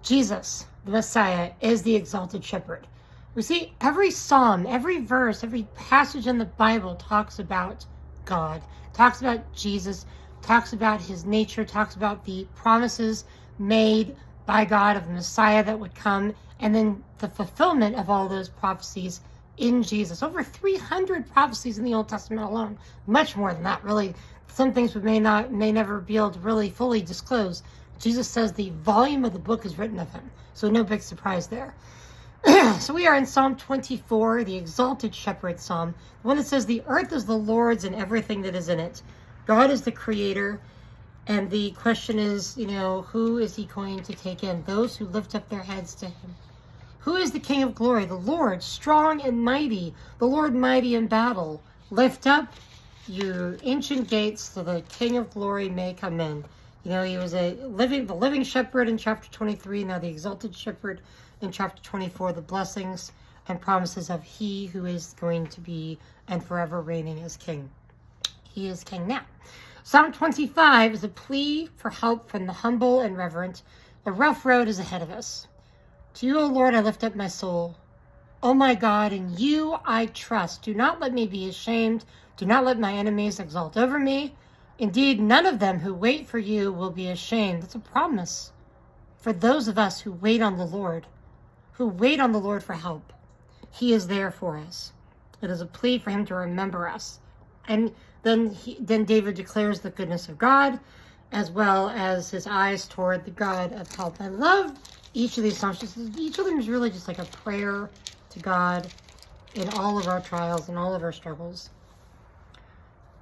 Jesus, the Messiah, is the exalted shepherd. We see every psalm, every verse, every passage in the Bible talks about God, talks about Jesus, talks about his nature, talks about the promises made by God of the Messiah that would come, and then the fulfillment of all those prophecies in Jesus. Over 300 prophecies in the Old Testament alone. Much more than that, really. Some things we may never be able to really fully disclose. Jesus says the volume of the book is written of him. So no big surprise there. So we are in Psalm 24, the exalted shepherd psalm. The one that says, the earth is the Lord's and everything that is in it. God is the creator. And the question is, who is he going to take in? Those who lift up their heads to him. Who is the King of glory? The Lord, strong and mighty. The Lord mighty in battle. Lift up your ancient gates so the King of glory may come in. He was the living shepherd in chapter 23. Now the exalted shepherd in chapter 24. The blessings and promises of he who is going to be and forever reigning as king. He is king now. Psalm 25 is a plea for help from the humble and reverent. A rough road is ahead of us. To you, O Lord, I lift up my soul. O my God, in you I trust. Do not let me be ashamed. Do not let my enemies exalt over me. Indeed, none of them who wait for you will be ashamed. That's a promise for those of us who wait on the Lord, for help. He is there for us. It is a plea for him to remember us. And then David declares the goodness of God, as well as his eyes toward the God of help. I love each of these songs. Each of them is really just like a prayer to God in all of our trials and all of our struggles.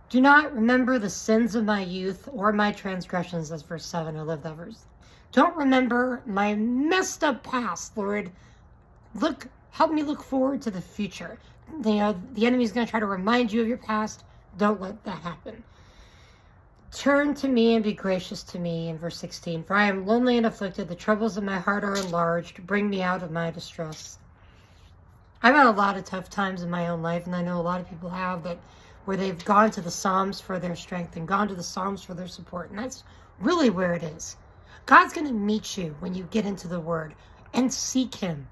Do not remember the sins of my youth or my transgressions, as verse 7. I love that verse. Don't remember my messed up past, Lord. Help me look forward to the future. The enemy is going to try to remind you of your past. Don't let that happen. Turn to me and be gracious to me, in verse 16. For I am lonely and afflicted. The troubles of my heart are enlarged. Bring me out of my distress. I've had a lot of tough times in my own life, and I know a lot of people have, where they've gone to the Psalms for their strength and gone to the Psalms for their support. And that's really where it is. God's going to meet you when you get into the Word and seek him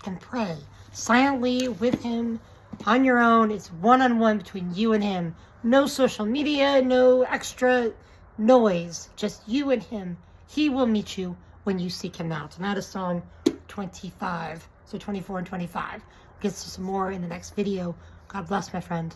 and pray silently with him on your own. It's one-on-one between you and him. No social media, no extra noise, just you and him. He will meet you when you seek him out. And that is Psalm 25. So 24 and 25. We'll get to some more in the next video. God bless, my friend.